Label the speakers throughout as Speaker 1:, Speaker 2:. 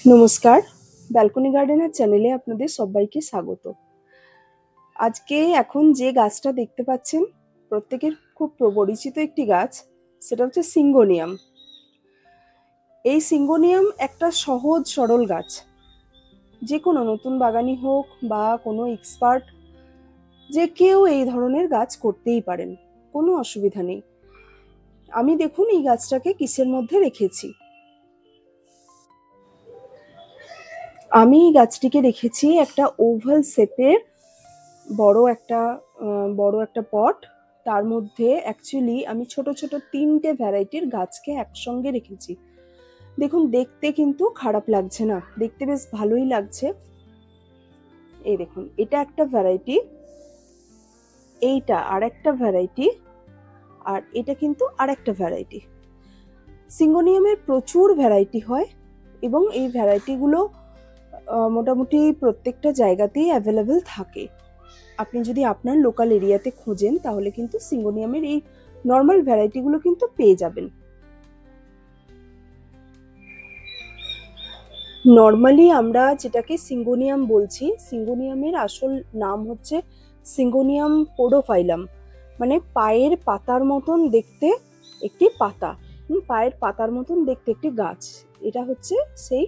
Speaker 1: নমস্কার, ব্যালকনি গার্ডেনের চ্যানেলে আপনাদের সবাইকে স্বাগত। আজকে এখন যে গাছটা দেখতে পাচ্ছেন প্রত্যেকের খুব পরিচিত একটি গাছ, সেটা হচ্ছে সিঙ্গোনিয়াম। এই সিঙ্গোনিয়াম একটা সহজ সরল গাছ। যে কোনো নতুন বাগানি হোক বা কোনো এক্সপার্ট, যে কেউ এই ধরনের গাছ করতেই পারেন, কোনো অসুবিধা নেই। আমি দেখুন এই গাছটাকে কিসের মধ্যে রেখেছি। আমি এই গাছটিকে রেখেছি একটা ওভাল শেপের বড় একটা পট। তার মধ্যে অ্যাকচুয়ালি আমি ছোট ছোট 3টে ভ্যারাইটির গাছকে একসঙ্গে রেখেছি। দেখুন দেখতে কিন্তু খারাপ লাগছে না, দেখতে বেশ ভালোই লাগছে। এই দেখুন, এটা একটা ভ্যারাইটি, এইটা আরেকটা ভ্যারাইটি, আর এটা কিন্তু আরেকটা ভ্যারাইটি। সিঙ্গোনিয়ামের প্রচুর ভ্যারাইটি হয় এবং এই ভ্যারাইটিগুলো মোটামুটি প্রত্যেকটা জায়গাতেই অ্যাভেলেবেল থাকে। আপনি যদি আপনার লোকাল এরিয়াতে খোঁজেন তাহলে কিন্তু সিঙ্গোনিয়ামের এই নর্মাল ভ্যারাইটিগুলো কিন্তু পেয়ে যাবেন। নর্মালি আমরা যেটাকে সিঙ্গোনিয়াম বলছি, সিঙ্গোনিয়ামের আসল নাম হচ্ছে সিঙ্গোনিয়াম পোডোফাইলাম, মানে পায়ের পাতার মতন দেখতে একটি পাতা, পায়ের পাতার মতন দেখতে একটি গাছ। এটা হচ্ছে সেই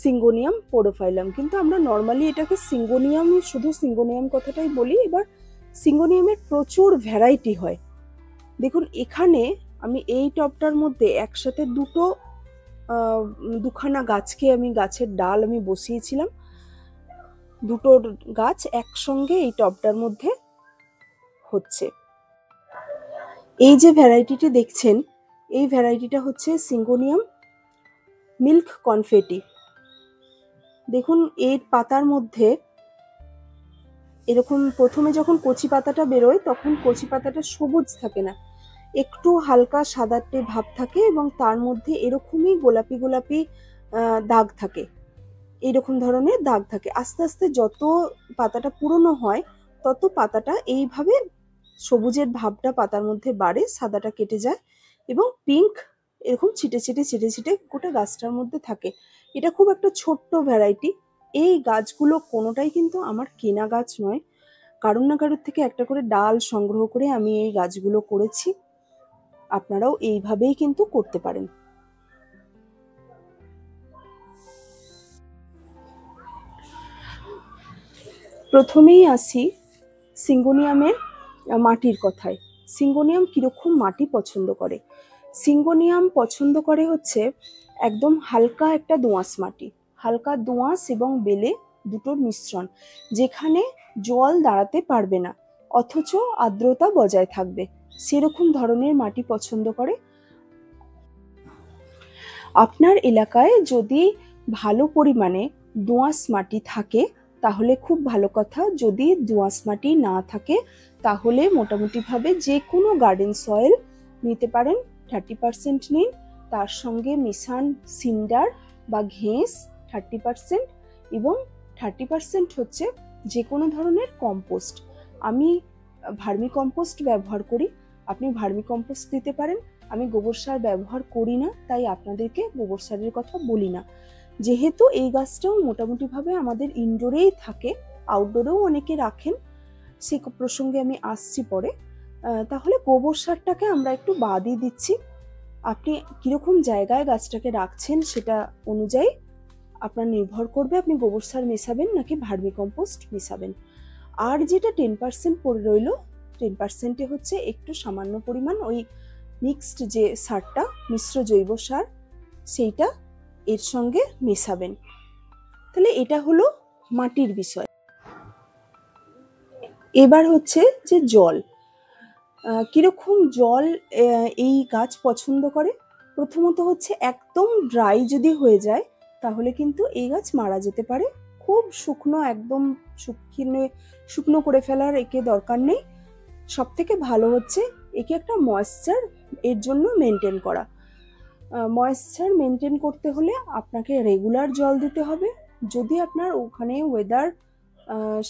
Speaker 1: সিঙ্গোনিয়াম পোডোফাইলাম, কিন্তু আমরা নর্মালি এটাকে সিঙ্গোনিয়াম, শুধু সিঙ্গোনিয়াম কথাটাই বলি। এবার সিঙ্গোনিয়ামের প্রচুর ভ্যারাইটি হয়। দেখুন এখানে আমি এই টবটার মধ্যে একসাথে দুখানা গাছকে গাছের ডাল আমি বসিয়েছিলাম। দুটো গাছ একসঙ্গে এই টবটার মধ্যে হচ্ছে। এই যে ভ্যারাইটিটি দেখছেন, এই ভ্যারাইটিটা হচ্ছে সিঙ্গোনিয়াম মিল্ক কনফেটি। দেখুন এর পাতার মধ্যে এরকম প্রথমে যখন কচি পাতাটা বেরোয় তখন কচি পাতাটা সবুজ থাকে না, একটু হালকা সাদাটে ভাব থাকে এবং তার মধ্যে এরকমই গোলাপি গোলাপি দাগ থাকে, এইরকম ধরনের দাগ থাকে। আস্তে আস্তে যত পাতাটা পুরনো হয় তত পাতাটা এইভাবে সবুজের ভাবটা পাতার মধ্যে বাড়ে, সাদাটা কেটে যায় এবং পিঙ্ক এরকম ছিটে ছিটে ছিটে ছিটে গোটা গাছটার মধ্যে থাকে। এটা খুব একটা ছোট্ট ভ্যারাইটি। এই গাছগুলো কোনোটাই কিন্তু আমার কেনা গাছ নয়, কারুর না কারুর থেকে একটা করে ডাল সংগ্রহ করে আমি এই গাছগুলো করেছি। আপনারাও এইভাবেই কিন্তু করতে পারেন। প্রথমেই আসি সিঙ্গোনিয়ামের মাটির কথায়। সিঙ্গোনিয়াম কিরকম মাটি পছন্দ করে? সিঙ্গোনিয়াম পছন্দ করে হচ্ছে একদম হালকা একটা দোআঁশ মাটি, হালকা দোআঁশ এবং বেলে দুটোর মিশ্রণ, যেখানে জল দাঁড়াতে পারবে না অথচ আর্দ্রতা বজায় থাকবে, সেরকম ধরনের মাটি পছন্দ করে। আপনার এলাকায় যদি ভালো পরিমাণে দোআঁশ মাটি থাকে তাহলে খুব ভালো কথা। যদি দোআঁশ মাটি না থাকে তাহলে মোটামুটিভাবে যে কোনো গার্ডেন সয়েল নিতে পারেন, 30% নিন, তার সঙ্গে মিশান সিন্ডার বা ঘেঁস 30% এবং 30% হচ্ছে যে কোনো ধরনের কম্পোস্ট। আমি ভার্মি কম্পোস্ট ব্যবহার করি, আপনি ভার্মি কম্পোস্ট দিতে পারেন। আমি গোবর সার ব্যবহার করি না, তাই আপনাদেরকে গোবর সারের কথা বলি না। যেহেতু এই গাছটাও মোটামুটিভাবে আমাদের ইনডোরেই থাকে, আউটডোরেও অনেকে রাখেন, সে প্রসঙ্গে আমি আসছি পরে। তাহলে গোবর সারটাকে আমরা একটু বাদই দিচ্ছি। আপনি কীরকম জায়গায় গাছটাকে রাখছেন সেটা অনুযায়ী আপনার নির্ভর করবে আপনি গোবর সার মেশাবেন নাকি ভার্মি কম্পোস্ট মেশাবেন। আর যেটা 10% পড়ে রইল, 10%-এ হচ্ছে একটু সামান্য পরিমাণ ওই মিক্সড যে সারটা, মিশ্র জৈব সার, সেইটা এর সঙ্গে মেশাবেন। তাহলে এটা হলো মাটির বিষয়। এবার হচ্ছে যে জল, কিরকম জল এই গাছ পছন্দ করে। প্রথমত হচ্ছে একদম ড্রাই যদি হয়ে যায় তাহলে কিন্তু এই গাছ মারা যেতে পারে। খুব শুকনো, একদম শুকনো করে ফেলার একে দরকার নেই। সব থেকে ভালো হচ্ছে একে একটা ময়েশ্চার এর জন্য মেনটেন করা। ময়েশ্চার মেনটেন করতে হলে আপনাকে রেগুলার জল দিতে হবে। যদি আপনার ওখানে ওয়েদার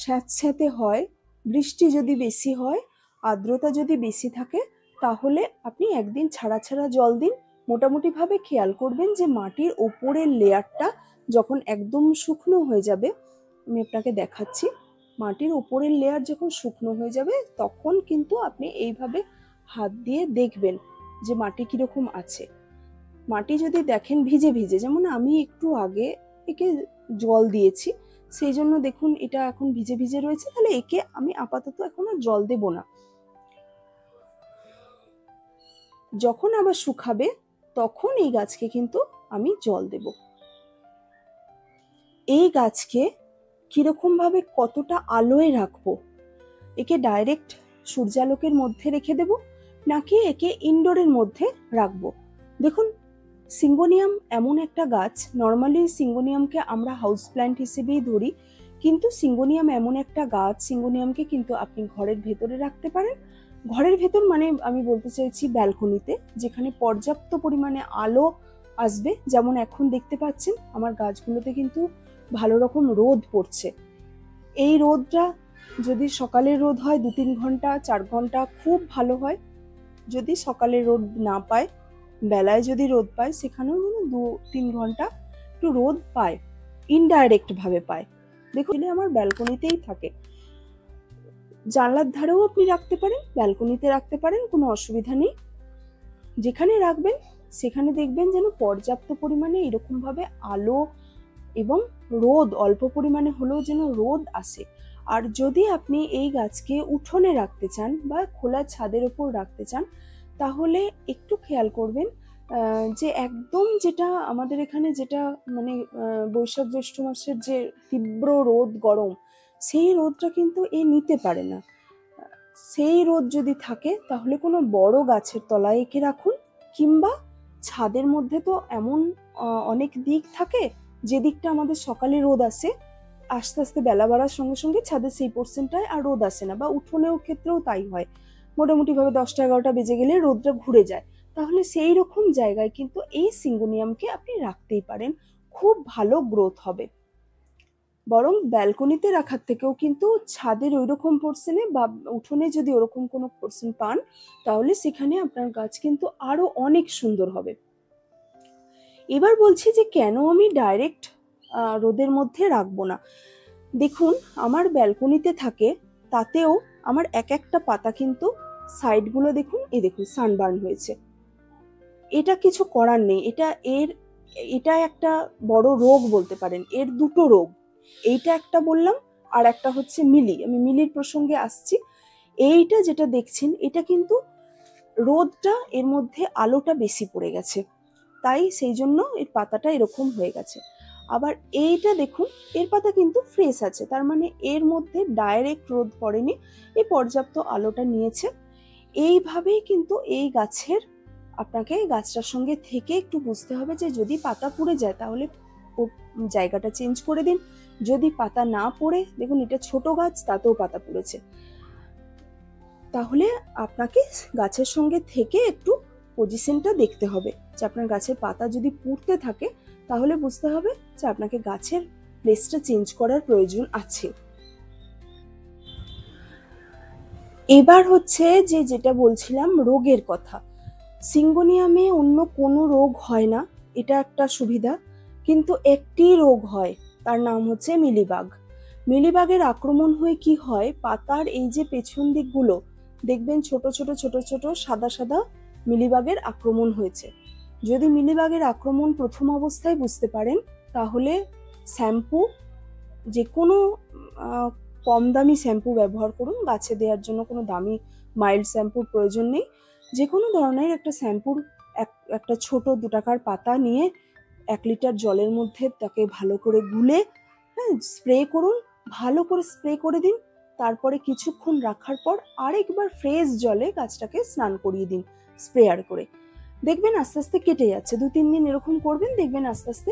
Speaker 1: স্যাঁতস্যাঁতে হয়, বৃষ্টি যদি বেশি হয়, আর্দ্রতা যদি বেশি থাকে, তাহলে আপনি একদিন ছাড়া ছাড়া জল দিন। মোটামুটিভাবে খেয়াল করবেন যে মাটির ওপরের লেয়ারটা যখন একদম শুকনো হয়ে যাবে, আমি আপনাকে দেখাচ্ছি, মাটির উপরের লেয়ার যখন শুকনো হয়ে যাবে তখন কিন্তু আপনি এইভাবে হাত দিয়ে দেখবেন যে মাটি কিরকম আছে। মাটি যদি দেখেন ভিজে ভিজে, যেমন আমি একটু আগে একে জল দিয়েছি, সেই জন্য দেখুন এটা এখন ভিজে ভিজে রয়েছে, তাহলে একে আমি আপাতত এখন আর জল দেব না। যখন আবার শুকাবে তখন এই গাছকে কিন্তু আমি জল দেব। এই গাছকে কিরকম ভাবে কতটা আলোয় রাখবো, একে ডাইরেক্ট সূর্যালোকের মধ্যে রেখে দেব নাকি একে ইনডোরের মধ্যে রাখবো? দেখুন, সিঙ্গোনিয়াম এমন একটা গাছ, নর্মালি সিঙ্গোনিয়ামকে আমরা হাউস প্ল্যান্ট হিসেবেই ধরি, কিন্তু সিঙ্গোনিয়াম এমন একটা গাছ, সিঙ্গোনিয়ামকে কিন্তু আপনি ঘরের ভেতরে রাখতে পারেন। ঘরের ভেতর মানে আমি বলতে চাইছি ব্যালকনিতে, যেখানে পর্যাপ্ত পরিমাণে আলো আসবে। যেমন এখন দেখতে পাচ্ছেন আমার গাছগুলোতে কিন্তু ভালো রকম রোদ পড়ছে। এই রোদটা যদি সকালের রোদ হয় 2-3 ঘন্টা 4 ঘন্টা খুব ভালো হয়। যদি সকালে রোদ না পায়, বেলায় যদি রোদ পায়, সেখানেও যেন 2-3 ঘন্টা একটু রোদ পায়, ইনডাইরেক্ট ভাবে পায়। দেখুন, আমার ব্যালকনিতেই থাকে, জানলার ধারেও আপনি রাখতে পারেন, ব্যালকনিতে রাখতে পারেন, কোনো অসুবিধা নেই। যেখানে রাখবেন সেখানে দেখবেন যেন পর্যাপ্ত পরিমাণে এরকম ভাবে আলো এবং রোদ, অল্প পরিমাণে হলেও যেন রোদ আসে। আর যদি আপনি এই গাছকে উঠোনে রাখতে চান বা খোলা ছাদের ওপর রাখতে চান, তাহলে একটু খেয়াল করবেন যে একদম যেটা আমাদের এখানে যেটা মানে বৈশাখ জ্যৈষ্ঠ মাসের যে তীব্র রোদ গরম, সেই রোদটা কিন্তু এ নিতে পারে না। সেই রোদ যদি থাকে তাহলে কোনো বড় গাছের তলায় একে রাখুন, কিংবা ছাদের মধ্যে তো এমন অনেক দিক থাকে যে দিকটা আমাদের সকালে রোদ আসে, আস্তে আস্তে বেলা বাড়ার সঙ্গে সঙ্গে ছাদের সেই পোর্শনটায় আর রোদ আসে না, বা উঠোনেও ক্ষেত্রেও তাই হয়, মোটামুটি ভাবে 10টা-11টা বেজে গেলে রোদটা ঘুরে যায়। তাহলে সেই রকম জায়গায় কিন্তু এই সিঙ্গোনিয়ামকে আপনি রাখতেই পারেন, খুব ভালো গ্রোথ হবে। বরং ব্যালকনিতে রাখার থেকেও কিন্তু ছাদের ওইরকম পোর্শনে বা উঠোনে যদি ওরকম কোনো পোর্শন পান, তাহলে সেখানে আপনার গাছ কিন্তু আরো অনেক সুন্দর হবে। এবার বলছি যে কেন আমি ডাইরেক্ট রোদের মধ্যে রাখবো না। দেখুন, আমার ব্যালকনিতে থাকে, তাতেও আমার এক একটা পাতা কিন্তু সাইডগুলো দেখুন, এই দেখুন সানবার্ন হয়েছে। এটা কিছু করার নেই, এটা একটা বড় রোগ বলতে পারেন। এর দুটো রোগ, এইটা একটা বললাম, আর একটা হচ্ছে মিলি, আমি মিলির প্রসঙ্গে আসছি। এইটা যেটা দেখছেন এটা কিন্তু রোদটা এর মধ্যে আলোটা বেশি পড়ে গেছে, তাই সেই জন্য এর পাতাটা এরকম হয়ে গেছে। আবার এইটা দেখুন, এর পাতা কিন্তু ফ্রেশ আছে, তার মানে এর মধ্যে ডাইরেক্ট রোদ পড়েনি, এই পর্যাপ্ত আলোটা নিয়েছে। এইভাবেই কিন্তু এই গাছের, আপনাকে গাছটার সঙ্গে থেকে একটু বুঝতে হবে যে যদি পাতা পুড়ে যায় তাহলে জায়গাটা চেঞ্জ করে দিন। যদি পাতা না পড়ে, দেখুন এটা ছোট গাছ, তাতেও পাতা পড়েছে, তাহলে আপনাকে গাছের সঙ্গে থেকে একটু পজিশনটা দেখতে হবে যে আপনার গাছের পাতা যদি পুড়তে থাকে তাহলে বুঝতে হবে যে আপনাকে গাছের প্লেসটা চেঞ্জ করার প্রয়োজন আছে। এবার হচ্ছে যে যেটা বলছিলাম রোগের কথা, সিঙ্গোনিয়ামে অন্য কোনো রোগ হয় না, এটা একটা সুবিধা, কিন্তু একটি রোগ হয়, তার নাম হচ্ছে মিলিবাগ। মিলিবাগের আক্রমণ হয়ে কি হয়, পাতার এই যে পেছন দিকগুলো দেখবেন ছোট ছোট ছোট ছোট সাদা সাদা মিলিবাগের আক্রমণ হয়েছে। যদি মিলিবাগের আক্রমণ প্রথম অবস্থায় বুঝতে পারেন, তাহলে শ্যাম্পু, যে কোনো কম দামি শ্যাম্পু ব্যবহার করুন, গাছে দেওয়ার জন্য কোনো দামি মাইল্ড শ্যাম্পুর প্রয়োজন নেই। যে কোনো ধরনের একটা শ্যাম্পুর একটা ছোট 2 টাকার পাতা নিয়ে 1 লিটার জলের মধ্যে তাকে ভালো করে গুলে স্প্রে করুন, ভালো করে স্প্রে করে দিন। তারপরে কিছুক্ষণ রাখার পর আরেকবার ফ্রেশ জলে গাছটাকে স্নান করিয়ে দিন স্প্রেয়ার করে। দেখবেন আস্তে আস্তে কেটে যাচ্ছে, 2-3 দিন এরকম করবেন, দেখবেন আস্তে আস্তে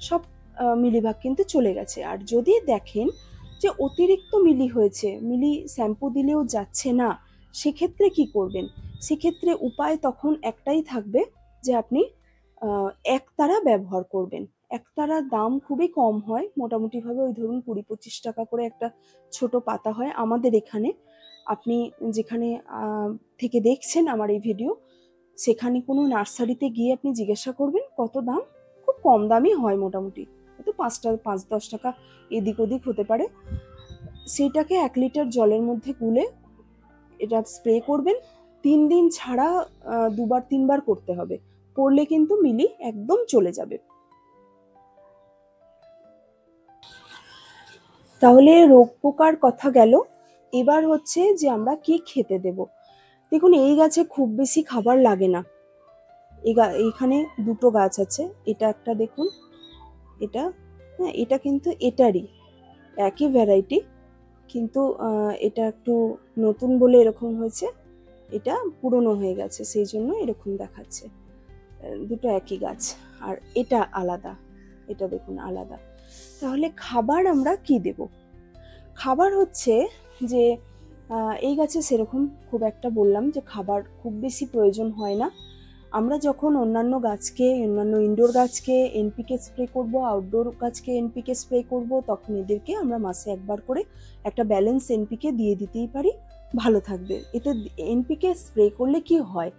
Speaker 1: সব মিলিবাগ কিন্তু চলে গেছে। আর যদি দেখেন যে অতিরিক্ত মিলি হয়েছে, মিলি শ্যাম্পু দিলেও যাচ্ছে না, সেক্ষেত্রে কি করবেন? সেক্ষেত্রে উপায় তখন একটাই থাকবে যে আপনি একতারা ব্যবহার করবেন। একতারার দাম খুবই কম হয়, মোটামুটিভাবে ওই ধরুন 20-25 টাকা করে একটা ছোট পাতা হয় আমাদের এখানে। আপনি যেখানে থেকে দেখছেন আমার এই ভিডিও, সেখানে কোনো নার্সারিতে গিয়ে আপনি জিজ্ঞাসা করবেন কত দাম, খুব কম দামই হয় মোটামুটি, হয়তো 5-10 টাকা এদিক ওদিক হতে পারে। সেইটাকে 1 লিটার জলের মধ্যে গুলে এটা স্প্রে করবেন। 3 দিন ছাড়া 2-3 বার করতে হবে, করলে কিন্তু মিলি একদম চলে যাবে। তাহলে রোগ পোকার কথা গেল। এবার হচ্ছে যে আমরা কি খেতে দেব। দেখুন, এই গাছে খুব বেশি খাবার লাগে না। এইখানে 2টো গাছ আছে, এটা একটা দেখুন, এটা, হ্যাঁ, এটা কিন্তু এটারই একই ভ্যারাইটি, কিন্তু এটা একটু নতুন বলে এরকম হয়েছে, এটা পুরনো হয়ে গেছে সেই জন্য এরকম দেখাচ্ছে। দুটো একই গাছ, আর এটা আলাদা, এটা দেখুন আলাদা। তাহলে খাবার আমরা কি দেব? খাবার হচ্ছে যে এই গাছে সেরকম খুব একটা বললাম যে খাবার খুব বেশি প্রয়োজন হয় না। আমরা যখন অন্যান্য গাছকে, অন্যান্য ইনডোর গাছকে এনপিকে স্প্রে করব, আউটডোর গাছকে এনপিকে স্প্রে করব, তখন এদেরকে আমরা মাসে একবার করে একটা ব্যালেন্স এনপিকে দিয়ে দিতেই পারি, ভালো থাকবে। এতে এনপিকে স্প্রে করলে কি হয়,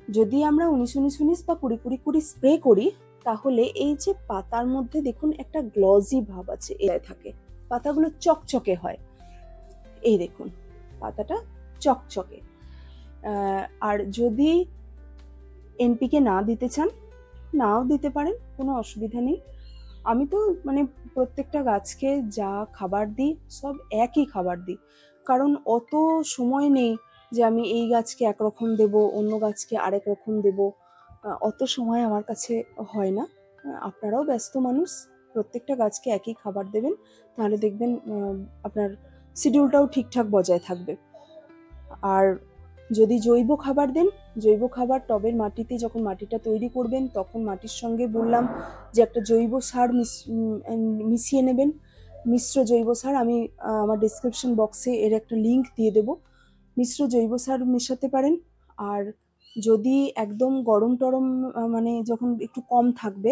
Speaker 1: যদি আমরা 19-19-19 বা 20-20-20 স্প্রে করি, তাহলে এই যে পাতার মধ্যে দেখুন একটা গ্লজি ভাব আছে, এটাই থাকে, পাতাগুলো চকচকে হয়। এই দেখুন পাতাটা চকচকে। আর যদি এনপিকে না দিতে চান, নাও দিতে পারেন, কোনো অসুবিধা নেই। আমি তো মানে প্রত্যেকটা গাছকে যা খাবার দিই সব একই খাবার দিই, কারণ অত সময় নেই যে আমি এই গাছকে একরকম দেব, অন্য গাছকে আরেক রকম দেব, অত সময় আমার কাছে হয় না। আপনারাও ব্যস্ত মানুষ, প্রত্যেকটা গাছকে একই খাবার দেবেন, তাহলে দেখবেন আপনার শিডিউলটাও ঠিকঠাক বজায় থাকবে। আর যদি জৈব খাবার দেন, জৈব খাবার টবের মাটিতে যখন মাটিটা তৈরি করবেন, তখন মাটির সঙ্গে বললাম যে একটা জৈব সার মিশিয়ে নেবেন, মিশ্র জৈব সার। আমি আমার ডিসক্রিপশন বক্সে এর একটা লিঙ্ক দিয়ে দেব, মিশ্র জৈব সার মেশাতে পারেন। আর যদি একদম গরম টরম মানে যখন একটু কম থাকবে,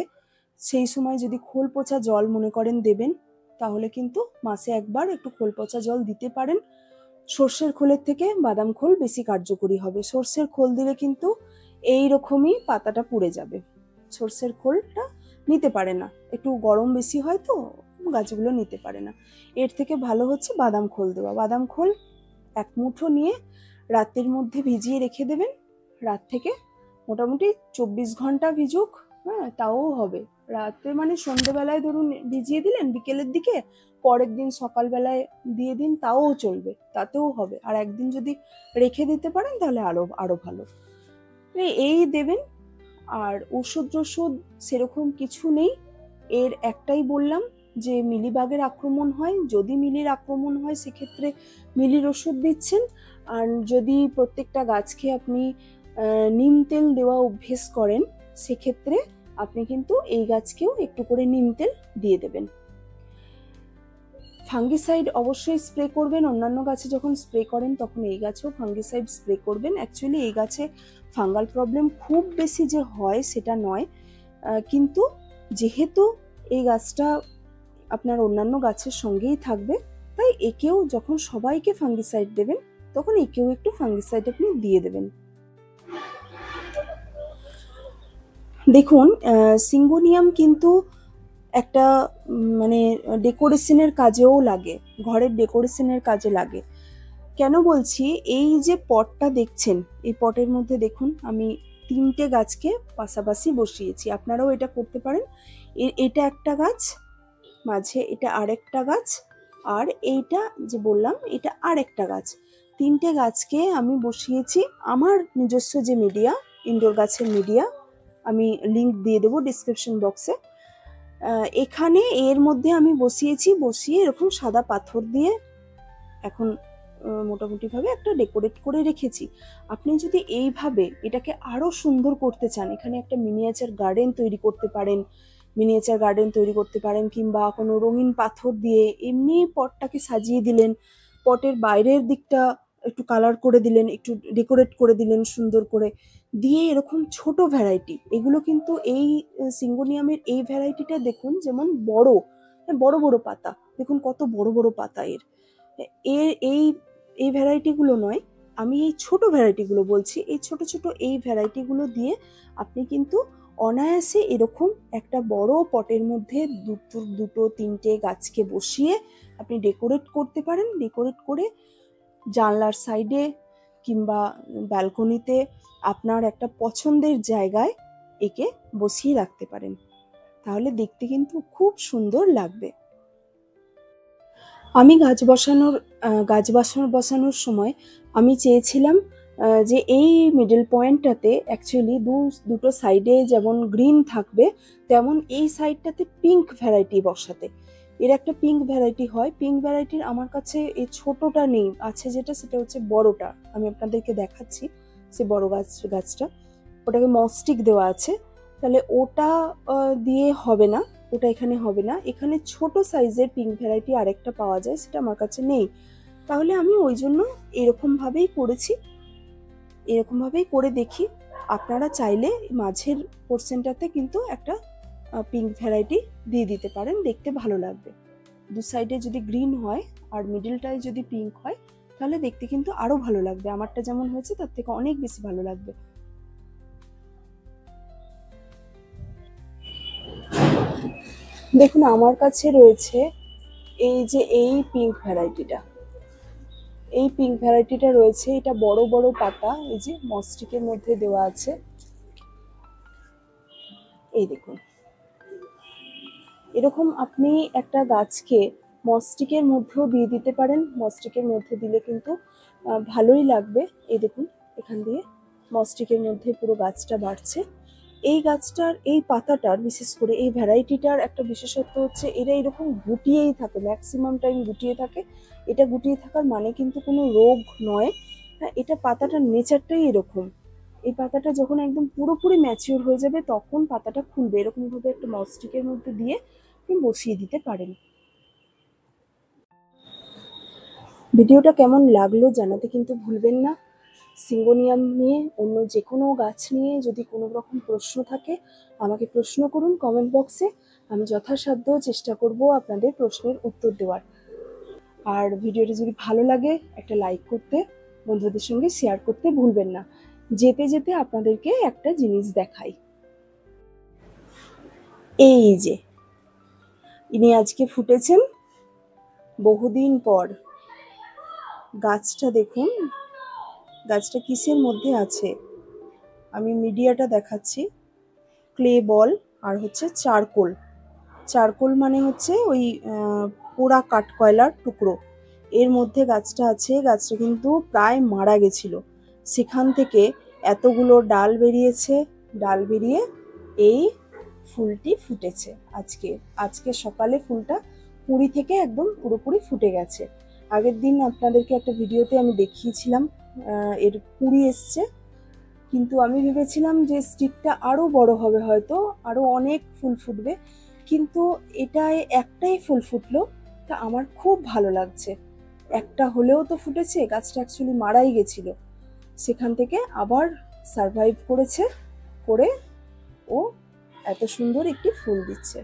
Speaker 1: সেই সময় যদি খোল পচা জল মনে করেন দেবেন, তাহলে কিন্তু মাসে একবার একটু খোল পচা জল দিতে পারেন। সর্ষের খোলের থেকে বাদাম খোল বেশি কার্যকরী হবে। সর্ষের খোল দিলে কিন্তু এই রকমই পাতাটা পুড়ে যাবে, সর্ষের খোলটা নিতে পারে না, একটু গরম বেশি হয় তো গাছগুলো নিতে পারে না। এর থেকে ভালো হচ্ছে বাদাম খোল দেওয়া। বাদাম খোল 1 মুঠো নিয়ে রাতের মধ্যে ভিজিয়ে রেখে দেবেন, রাত থেকে মোটামুটি 24 ঘন্টা ভিজুক, হ্যাঁ তাও হবে। রাতে মানে সন্ধ্যেবেলায় ধরুন ভিজিয়ে দিলেন বিকেলের দিকে, পরের দিন সকালবেলায় দিয়ে দিন, তাও চলবে, তাতেও হবে। আর একদিন যদি রেখে দিতে পারেন তাহলে আরো ভালো। এই দেবেন। আর ওষুধ সেরকম কিছু নেই, এর একটাই বললাম যে মিলিবাগের আক্রমণ হয়, যদি মিলির আক্রমণ হয় সেক্ষেত্রে মিলির ওষুধ দিচ্ছেন। আর যদি প্রত্যেকটা গাছকে আপনি নিম তেল দেওয়া অভ্যেস করেন, সেক্ষেত্রে আপনি কিন্তু এই গাছকেও একটু করে নিম তেল দিয়ে দেবেন। ফাঙ্গিসাইড অবশ্যই স্প্রে করবেন, অন্যান্য গাছে যখন স্প্রে করেন তখন এই গাছেও ফাঙ্গিসাইড স্প্রে করবেন। অ্যাকচুয়ালি এই গাছে ফাঙ্গাল প্রবলেম খুব বেশি যে হয় সেটা নয়, কিন্তু যেহেতু এই গাছটা আপনার অন্যান্য গাছের সঙ্গেই থাকবে, তাই একেও যখন সবাইকে ফাঙ্গিসাইড দেবেন তখন একেও একটু ফাঙ্গিসাইড আপনি দিয়ে দেবেন। দেখুন, সিঙ্গোনিয়াম কিন্তু একটা মানে ডেকোরেশনের কাজেও লাগে, ঘরের ডেকোরেশনের কাজে লাগে। কেন বলছি, এই যে পটটা দেখছেন, এই পটের মধ্যে দেখুন আমি 3টে গাছকে পাশাপাশি বসিয়েছি, আপনারাও এটা করতে পারেন। এটা একটা গাছ, মাঝে এটা আরেকটা গাছ, আর এইটা যে বললাম এটা আরেকটা গাছ। 3টে গাছকে আমি বসিয়েছি আমার নিজস্ব যে মিডিয়া, ইনডোর গাছের মিডিয়া, আমি লিঙ্ক দিয়ে দেবো ডিসক্রিপশন বক্সে। এখানে এর মধ্যে আমি বসিয়ে এরকম সাদা পাথর দিয়ে এখন মোটামুটিভাবে একটা ডেকোরেট করে রেখেছি। আপনি যদি এইভাবে এটাকে আরো সুন্দর করতে চান, এখানে একটা মিনিয়েচার গার্ডেন তৈরি করতে পারেন, কিংবা কোনো রঙিন পাথর দিয়ে এমনি পটটাকে সাজিয়ে দিলেন, পটের বাইরের দিকটা একটু কালার করে দিলেন, একটু ডেকোরেট করে দিলেন সুন্দর করে দিয়ে, এরকম ছোট ভ্যারাইটি, এগুলো কিন্তু এই সিঙ্গোনিয়ামের এই ভ্যারাইটিটা দেখুন যেমন বড় বড় পাতা, দেখুন কত বড় বড় পাতা এর এই ভ্যারাইটিগুলো নয়, আমি এই ছোট ভ্যারাইটিগুলো বলছি। এই ছোট এই ভ্যারাইটিগুলো দিয়ে আপনি কিন্তু অনায়াসে এরকম একটা বড় পটের মধ্যে দুটো তিনটে গাছকে বসিয়ে আপনি ডেকোরেট করতে পারেন। ডেকোরেট করে জানলার সাইডে কিংবা ব্যালকনিতে আপনার একটা পছন্দের জায়গায় একে বসিয়ে রাখতে পারেন, তাহলে দেখতে কিন্তু খুব সুন্দর লাগবে। আমি গাছ বসানোর সময় আমি চেয়েছিলাম যে এই মিডল পয়েন্টটাতে অ্যাকচুয়ালি দুটো সাইডে যেমন গ্রিন থাকবে, তেমন এই সাইডটাতে পিঙ্ক ভ্যারাইটি বসাতে। এর একটা পিঙ্ক ভ্যারাইটি হয়, পিঙ্ক ভ্যারাইটির আমার কাছে এই ছোটটা নেই, আছে যেটা সেটা হচ্ছে বড়টা, আমি আপনাদেরকে দেখাচ্ছি। সে বড় গাছটা, ওটাকে মস্টিক দেওয়া আছে, তাহলে ওটা দিয়ে হবে না, ওটা এখানে হবে না। এখানে ছোট সাইজের পিঙ্ক ভ্যারাইটি আরেকটা পাওয়া যায়, সেটা আমার কাছে নেই, তাহলে আমি ওই জন্য এরকমভাবেই করেছি। এরকমভাবেই করে দেখি। আপনারা চাইলে মাঝের পোর্শনটাতে কিন্তু একটা পিঙ্ক ভ্যারাইটি দিয়ে দিতে পারেন, দেখতে ভালো লাগবে। দু সাইডে যদি গ্রিন হয় আর মিডিলটায় যদি পিঙ্ক হয়, তাহলে দেখতে কিন্তু আরো ভালো লাগবে। আমারটা যেমন হয়েছে তার থেকে অনেক বেশি ভালো লাগবে। দেখুন, আমার কাছে রয়েছে এই পিঙ্ক ভ্যারাইটিটা। এই পিঙ্ক ভ্যারাইটিটা রয়েছে, এটা বড় বড় পাতা, এই যে মস্টিকের মধ্যে দেওয়া আছে। এই দেখুন, এরকম আপনি একটা গাছকে মস্টিকের মধ্যেও দিয়ে দিতে পারেন। মস্টিকের মধ্যে দিলে কিন্তু ভালোই লাগবে। এই দেখুন, এখান দিয়ে মস্টিকের মধ্যে পুরো গাছটা বাড়ছে। এই গাছটার এই পাতাটার, বিশেষ করে এই ভ্যারাইটিটার একটা বিশেষত্ব হচ্ছে এরা এরকম গুটিয়েই থাকে, ম্যাক্সিমাম টাইম গুটিয়ে থাকে। এটা গুটিয়ে থাকার মানে কিন্তু কোনো রোগ নয়, হ্যাঁ, এটা পাতাটার নেচারটাই এরকম। এই পাতাটা যখন একদম পুরোপুরি ম্যাচিওর হয়ে যাবে তখন পাতাটা খুলবে। এরকমভাবে একটা মস্টিকের মধ্যে দিয়ে আপনি বসিয়ে দিতে পারেন। ভিডিওটা কেমন লাগলো জানাতে কিন্তু ভুলবেন না। সিঙ্গোনিয়াম নিয়ে, অন্য যে কোনো গাছ নিয়ে যদি কোনো রকম প্রশ্ন থাকে আমাকে প্রশ্ন করুন কমেন্ট বক্সে, আমি যথাসাধ্য চেষ্টা করব আপনাদের প্রশ্নের উত্তর দেওয়ার। আর ভিডিওটা যদি ভালো লাগে একটা লাইক করতে, বন্ধুদের সঙ্গে শেয়ার করতে ভুলবেন না। যেতে যেতে আপনাদেরকে একটা জিনিস দেখাই। এই যে ইনি আজকে ফুটেছেন বহুদিন পর। গাছটা দেখুন, গাছটা কিসের মধ্যে আছে, আমি মিডিয়াটা দেখাচ্ছি। ক্লে বল আর হচ্ছে চারকোল। চারকোল মানে হচ্ছে ওই পোড়া কাঠকয়লার টুকরো, এর মধ্যে গাছটা আছে। গাছটা কিন্তু প্রায় মারা গেছিল, সেখান থেকে এতগুলো ডাল বেরিয়েছে। ডাল বেরিয়ে এই ফুলটি ফুটেছে আজকে। আজকে সকালে ফুলটা কুঁড়ি থেকে একদম পুরোপুরি ফুটে গেছে। আগের দিন আপনাদেরকে একটা ভিডিওতে আমি দেখিয়েছিলাম এর কুঁড়ি এসছে, কিন্তু আমি ভেবেছিলাম যে স্টিকটা আরো বড় হবে, হয়তো আরো অনেক ফুল ফুটবে, কিন্তু এটায় একটাই ফুল ফুটলো। তা আমার খুব ভালো লাগছে, একটা হলেও তো ফুটেছে। গাছটা অ্যাকচুয়ালি মারাই গেছিল, সেখান থেকে আবার সারভাইভ করেছে, করে ও এত সুন্দর একটি ফুল দিচ্ছে।